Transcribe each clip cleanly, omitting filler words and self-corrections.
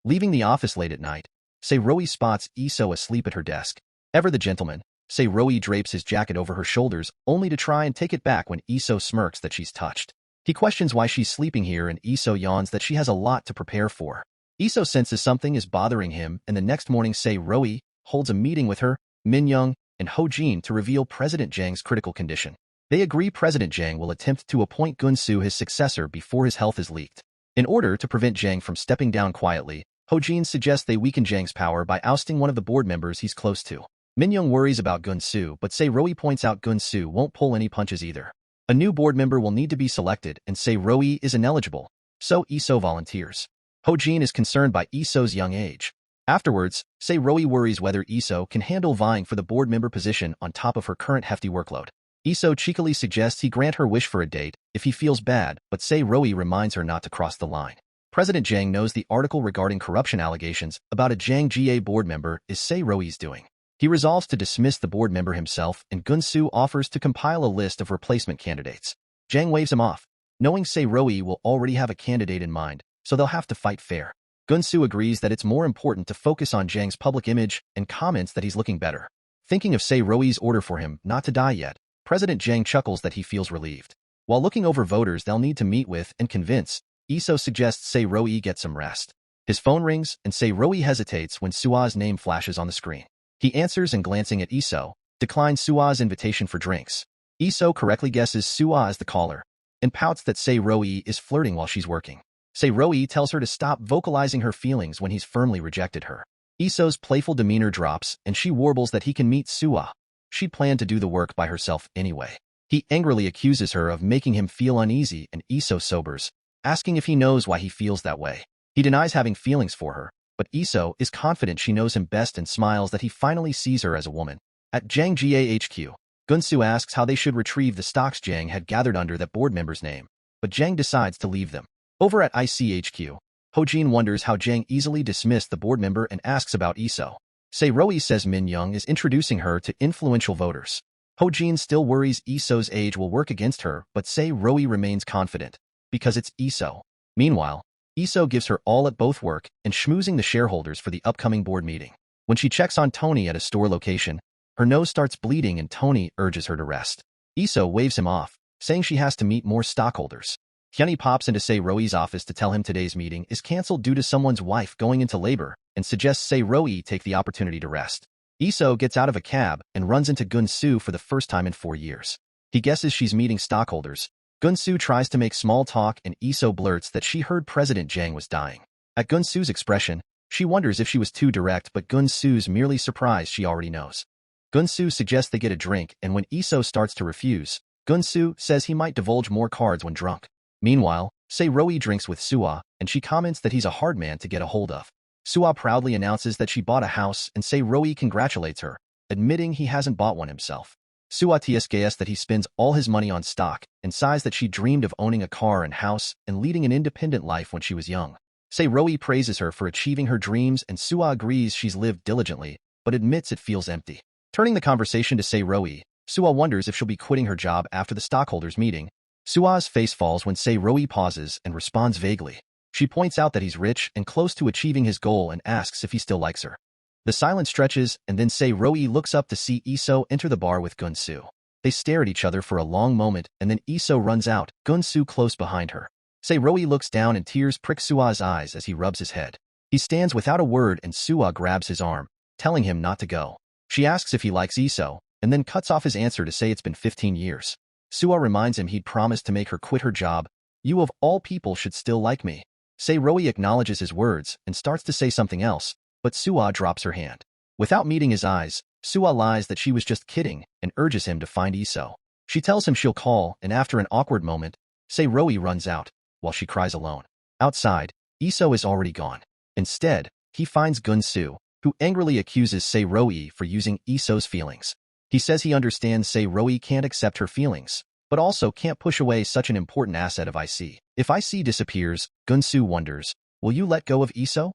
Leaving the office late at night, Sei-Roi spots Iso asleep at her desk. Ever the gentleman, Sei-Roi drapes his jacket over her shoulders only to try and take it back when Iso smirks that she's touched. He questions why she's sleeping here and Iso yawns that she has a lot to prepare for. Iso senses something is bothering him and the next morning Sei-Roi holds a meeting with her, Min-young, and Ho-jin to reveal President Jang's critical condition. They agree President Jang will attempt to appoint Gun-soo his successor before his health is leaked. In order to prevent Jang from stepping down quietly, Ho-jin suggests they weaken Jang's power by ousting one of the board members he's close to. Min-young worries about Gun-soo, but Sei-Roi points out Gun-soo won't pull any punches either. A new board member will need to be selected and Sei-Roi is ineligible, so Iso volunteers. Ho-jin is concerned by Iso's young age. Afterwards, Sei-Roi worries whether Iso can handle vying for the board member position on top of her current hefty workload. Iso cheekily suggests he grant her wish for a date if he feels bad, but Sei-Roi reminds her not to cross the line. President Jang knows the article regarding corruption allegations about a Jang GA board member is Sei-Roi's doing. He resolves to dismiss the board member himself and Gun-soo offers to compile a list of replacement candidates. Jang waves him off, knowing Sei-Roi will already have a candidate in mind, so they'll have to fight fair. Gun-soo agrees that it's more important to focus on Jang's public image and comments that he's looking better. Thinking of Sei-Roi's order for him not to die yet, President Jang chuckles that he feels relieved. While looking over voters they'll need to meet with and convince, Iso suggests Sei-Roi get some rest. His phone rings and Sei-Roi hesitates when Sua's name flashes on the screen. He answers and glancing at Iso, declines Sua's invitation for drinks. Iso correctly guesses Sua as the caller, and pouts that Sei-Roi is flirting while she's working. Sei-Roi tells her to stop vocalizing her feelings when he's firmly rejected her. Iso's playful demeanor drops and she warbles that he can meet Sua. She planned to do the work by herself anyway. He angrily accuses her of making him feel uneasy and Iso sobers, asking if he knows why he feels that way. He denies having feelings for her, but Iso is confident she knows him best and smiles that he finally sees her as a woman. At Jang GA HQ, Gun-soo asks how they should retrieve the stocks Jang had gathered under that board member's name, but Jang decides to leave them. Over at ICHQ, Ho-jin wonders how Jang easily dismissed the board member and asks about Iso. Sei-Roi says Min-young is introducing her to influential voters. Ho-jin still worries Iso's age will work against her, but Sei-Roi remains confident, because it's Iso. Meanwhile, Iso gives her all at both work and schmoozing the shareholders for the upcoming board meeting. When she checks on Tony at a store location, her nose starts bleeding and Tony urges her to rest. Iso waves him off, saying she has to meet more stockholders. Hyunhee pops into Sei-Roi's office to tell him today's meeting is cancelled due to someone's wife going into labor and suggests Sei-Roi take the opportunity to rest. Iso gets out of a cab and runs into Gun-soo for the first time in 4 years. He guesses she's meeting stockholders. Gun-soo tries to make small talk and Iso blurts that she heard President Jang was dying. At Gun-soo's expression, she wonders if she was too direct, but Gun-soo's merely surprised she already knows. Gun-soo suggests they get a drink, and when Iso starts to refuse, Gun-soo says he might divulge more cards when drunk. Meanwhile, Sei-Roi drinks with Sua, and she comments that he's a hard man to get a hold of. Sua proudly announces that she bought a house and Sei-Roi congratulates her, admitting he hasn't bought one himself. Sua TSKS that he spends all his money on stock and sighs that she dreamed of owning a car and house and leading an independent life when she was young. Sei-Roi praises her for achieving her dreams and Sua agrees she's lived diligently, but admits it feels empty. Turning the conversation to Sei-Roi, Sua wonders if she'll be quitting her job after the stockholders' meeting. Sua's face falls when Sei-Roi pauses and responds vaguely. She points out that he's rich and close to achieving his goal and asks if he still likes her. The silence stretches, and then Sei-Roi looks up to see Iso enter the bar with Gun-soo. They stare at each other for a long moment, and then Iso runs out, Gun-soo close behind her. Sei-Roi looks down and tears prick Sua's eyes as he rubs his head. He stands without a word and Sua grabs his arm, telling him not to go. She asks if he likes Iso, and then cuts off his answer to say it's been 15 years. Sua reminds him he'd promised to make her quit her job. You of all people should still like me. Sei-Roi acknowledges his words and starts to say something else, but Sua drops her hand. Without meeting his eyes, Sua lies that she was just kidding and urges him to find Iso. She tells him she'll call, and after an awkward moment, Sei-Roi runs out, while she cries alone. Outside, Iso is already gone. Instead, he finds Gun-soo, who angrily accuses Sei-Roi for using Iso's feelings. He says he understands Sei-Roi can't accept her feelings, but also can't push away such an important asset of IC. If IC disappears, Gun-soo wonders, will you let go of Iso?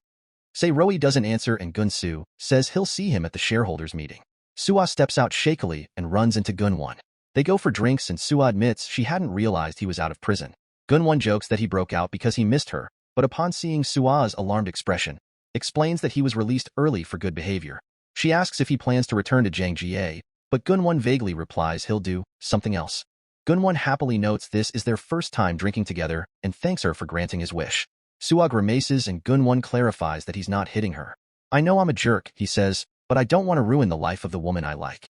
Sei-Roi doesn't answer and Gun-soo says he'll see him at the shareholders' meeting. Sua steps out shakily and runs into Gun-won. They go for drinks and Sua admits she hadn't realized he was out of prison. Gun-won jokes that he broke out because he missed her, but upon seeing Sua's alarmed expression, explains that he was released early for good behavior. She asks if he plans to return to Jang-ga, but Gun-won vaguely replies he'll do something else. Gun-won happily notes this is their first time drinking together and thanks her for granting his wish. Soo-ah grimaces and Gun-won clarifies that he's not hitting her. I know I'm a jerk, he says, but I don't want to ruin the life of the woman I like.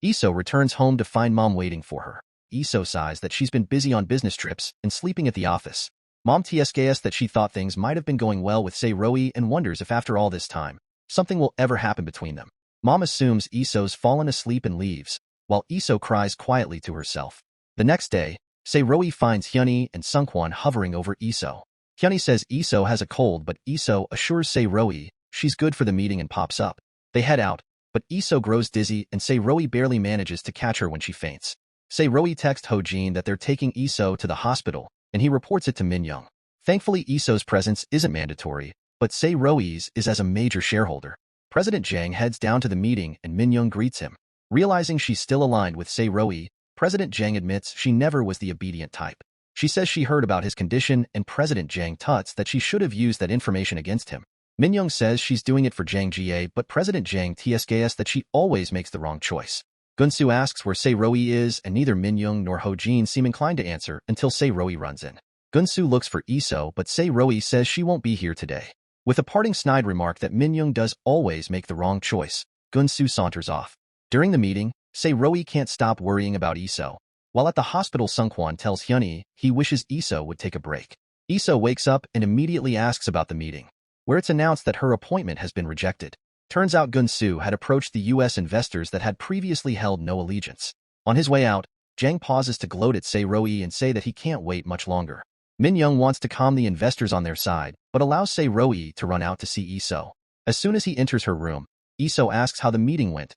Iso returns home to find Mom waiting for her. Iso sighs that she's been busy on business trips and sleeping at the office. Mom tsks that she thought things might have been going well with Se-roi and wonders if after all this time, something will ever happen between them. Mom assumes Iso's fallen asleep and leaves, while Iso cries quietly to herself. The next day, Se-roi finds Hyuni and Sungkwon hovering over Iso. Hyuni says Iso has a cold, but Iso assures Se-roi she's good for the meeting and pops up. They head out, but Iso grows dizzy and Se-roi barely manages to catch her when she faints. Se-roi texts Ho-jin that they're taking Iso to the hospital, and he reports it to Min-young. Thankfully, Iso's presence isn't mandatory, but Se-roi's is as a major shareholder. President Jang heads down to the meeting and Min-young greets him. Realizing she's still aligned with Se-roi, President Jang admits she never was the obedient type. She says she heard about his condition and President Jang tuts that she should have used that information against him. Min-young says she's doing it for Jang-ga, but President Jang tsks that she always makes the wrong choice. Gun-soo asks where Se-roi is, and neither Min-young nor Ho-jin seem inclined to answer until Se-roi runs in. Gun-soo looks for Iso, but Se-roi says she won't be here today. With a parting snide remark that Min-young does always make the wrong choice, Gun-soo saunters off. During the meeting, Se-roi can't stop worrying about Iso. While at the hospital, Sungkwon tells Hyuni he wishes Iso would take a break. Iso wakes up and immediately asks about the meeting, where it's announced that her appointment has been rejected. Turns out Gun-soo had approached the U.S. investors that had previously held no allegiance. On his way out, Jang pauses to gloat at Se-roi and say that he can't wait much longer. Min-young wants to calm the investors on their side, but allows Se-roi to run out to see Iso. As soon as he enters her room, Iso asks how the meeting went.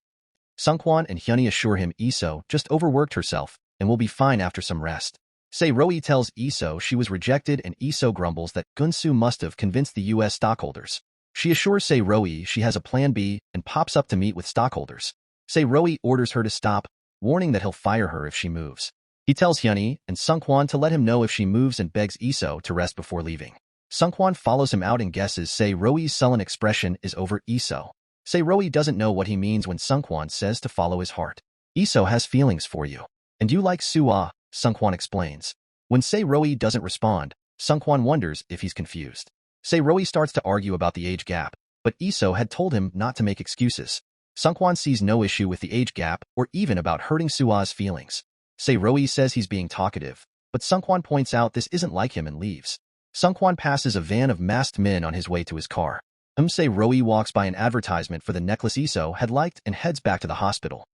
Sungkwon and Hyuni assure him Iso just overworked herself and will be fine after some rest. Se-roi tells Iso she was rejected and Iso grumbles that Gun-soo must have convinced the U.S. stockholders. She assures Se-roi she has a plan B and pops up to meet with stockholders. Se-roi orders her to stop, warning that he'll fire her if she moves. He tells Hyuni and Sungkwon to let him know if she moves and begs Iso to rest before leaving. Sungkwon follows him out and guesses Se-roi's sullen expression is over Iso. Se-roi doesn't know what he means when Sungkwon says to follow his heart. Iso has feelings for you. And you like Soo-ah, Sungkwon explains. When Se-roi doesn't respond, Sungkwon wonders if he's confused. Se-roi starts to argue about the age gap, but Iso had told him not to make excuses. Sungkwon sees no issue with the age gap or even about hurting Soo-ah's feelings. Se-roi says he's being talkative, but Sungkwon points out this isn't like him and leaves. Sungkwon passes a van of masked men on his way to his car. Se-roi walks by an advertisement for the necklace Iso had liked and heads back to the hospital.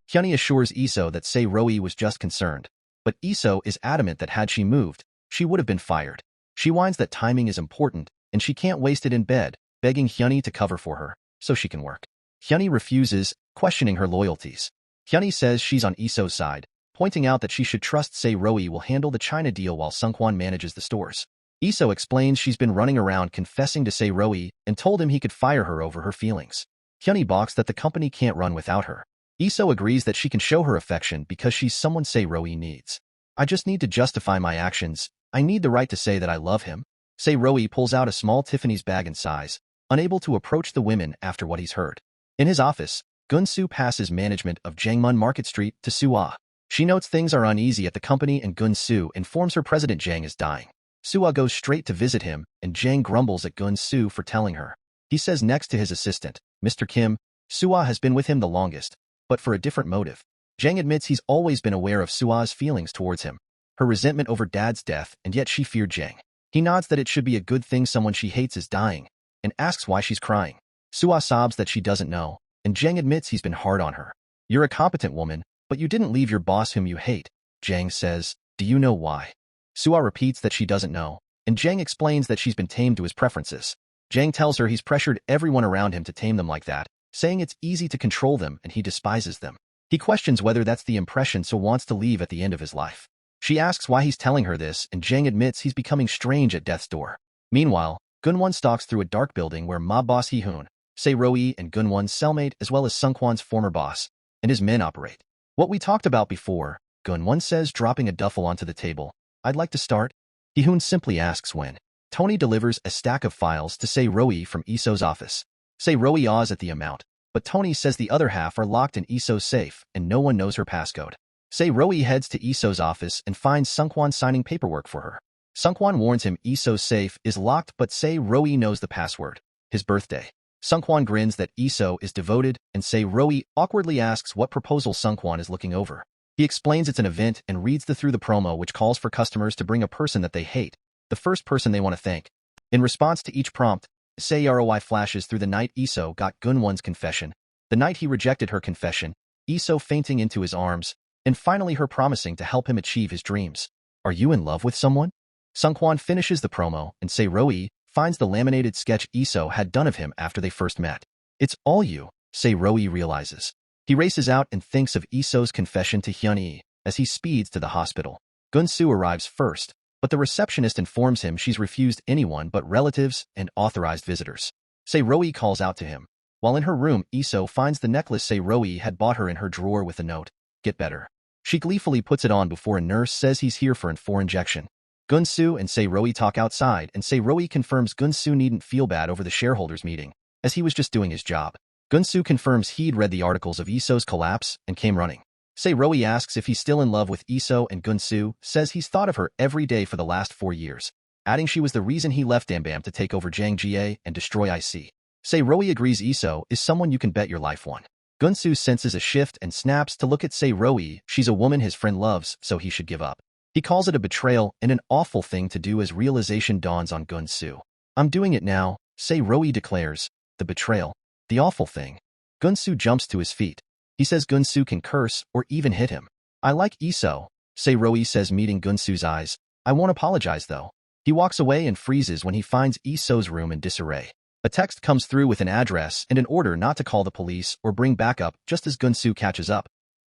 Hyuni assures Iso that Se-roi was just concerned, but Iso is adamant that had she moved, she would have been fired. She whines that timing is important, and she can't waste it in bed, begging Hyuni to cover for her, so she can work. Hyuni refuses, questioning her loyalties. Hyuni says she's on Iso's side, pointing out that she should trust Se-roi will handle the China deal while Sungkwon manages the stores. Iso explains she's been running around confessing to Se-roi and told him he could fire her over her feelings. Hyuni balks that the company can't run without her. Iso agrees that she can show her affection because she's someone Se-roi needs. I just need to justify my actions. I need the right to say that I love him. Se-roi pulls out a small Tiffany's bag and sighs, unable to approach the women after what he's heard. In his office, Gun-soo passes management of Jangmun Market Street to Soo-ah. She notes things are uneasy at the company and Gun-soo informs her President Jang is dying. Soo-ah goes straight to visit him, and Jang grumbles at Gun-soo for telling her. He says next to his assistant, Mr. Kim, Soo-ah has been with him the longest, but for a different motive. Jang admits he's always been aware of Soo-ah's feelings towards him, her resentment over Dad's death, and yet she feared Jang. He nods that it should be a good thing someone she hates is dying, and asks why she's crying. Soo-ah sobs that she doesn't know, and Jang admits he's been hard on her. You're a competent woman, but you didn't leave your boss whom you hate, Jang says. Do you know why? Soo-ah repeats that she doesn't know, and Jang explains that she's been tamed to his preferences. Jang tells her he's pressured everyone around him to tame them like that, saying it's easy to control them and he despises them. He questions whether that's the impression So wants to leave at the end of his life. She asks why he's telling her this, and Jang admits he's becoming strange at death's door. Meanwhile, Gun-won stalks through a dark building where mob boss Hee-hoon, Se-roi and Gun-won's cellmate as well as Sungkwon's former boss, and his men operate. What we talked about before, Gun-won says dropping a duffel onto the table. I'd like to start. Hee-hoon simply asks when. Tony delivers a stack of files to Say Roi from Iso's office. Say Roi awes at the amount, but Tony says the other half are locked in Iso's safe and no one knows her passcode. Say Roi heads to Iso's office and finds Seungkwan signing paperwork for her. Seungkwan warns him Iso's safe is locked, but Say Roi knows the password. His birthday. Seungkwan grins that Iso is devoted, and Say Roi awkwardly asks what proposal Seungkwan is looking over. He explains it's an event and reads through the promo, which calls for customers to bring a person that they hate, the first person they want to thank. In response to each prompt, Say Roi flashes through the night Iso got Gunwon's confession, the night he rejected her confession, Iso fainting into his arms, and finally her promising to help him achieve his dreams. Are you in love with someone? Seungkwan finishes the promo, and Say Roi finds the laminated sketch Iso had done of him after they first met. It's all you, Say Roi realizes. He races out and thinks of Iso's confession to Hyun-hee as he speeds to the hospital. Gun-soo arrives first, but the receptionist informs him she's refused anyone but relatives and authorized visitors. Say Roi calls out to him. While in her room, Iso finds the necklace Say Roi had bought her in her drawer with a note, "Get better." She gleefully puts it on before a nurse says he's here for an 4 injection. Gun-soo and Say Roi talk outside, and Say Roi confirms Gun-soo needn't feel bad over the shareholders meeting, as he was just doing his job. Gun-soo confirms he'd read the articles of Iso's collapse and came running. Say Roi asks if he's still in love with Iso, and Gun-soo says he's thought of her every day for the last 4 years, adding she was the reason he left Dambam to take over Jangjie and destroy IC. Say Roi agrees Iso is someone you can bet your life on. Gun-soo senses a shift and snaps to look at Say Roi. She's a woman his friend loves, so he should give up. He calls it a betrayal and an awful thing to do as realization dawns on Gun-soo. I'm doing it now, Say Roi declares. The betrayal. The awful thing. Gun-soo jumps to his feet. He says Gun-soo can curse or even hit him. I like Iso, Say Roi says, meeting Gun-soo's eyes. I won't apologize though. He walks away and freezes when he finds Iso's room in disarray. A text comes through with an address and an order not to call the police or bring backup just as Gun-soo catches up.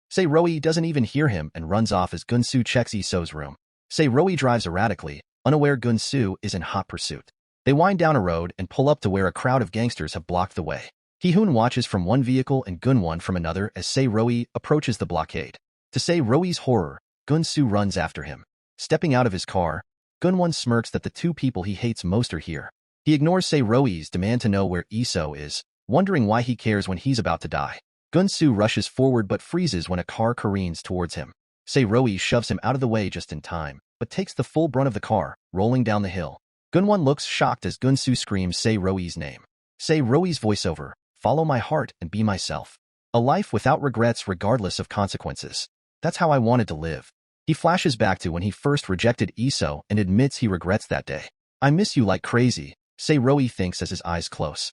Say Roi doesn't even hear him and runs off as Gun-soo checks Iso's room. Say Roi drives erratically, unaware Gun-soo is in hot pursuit. They wind down a road and pull up to where a crowd of gangsters have blocked the way. Hee-hoon watches from one vehicle and Gun-won from another as Say Roi approaches the blockade. To Say Roi's horror, Gun-soo runs after him. Stepping out of his car, Gun-won smirks that the 2 people he hates most are here. He ignores Say Roi's demand to know where Iso is, wondering why he cares when he's about to die. Gun-soo rushes forward but freezes when a car careens towards him. Say Roi shoves him out of the way just in time, but takes the full brunt of the car, rolling down the hill. Gun-won looks shocked as Gun-soo screams Say Roi's name. Say Roi's voiceover, "Follow my heart and be myself. A life without regrets regardless of consequences. That's how I wanted to live." He flashes back to when he first rejected Iso and admits he regrets that day. "I miss you like crazy," Say Roi thinks as his eyes close.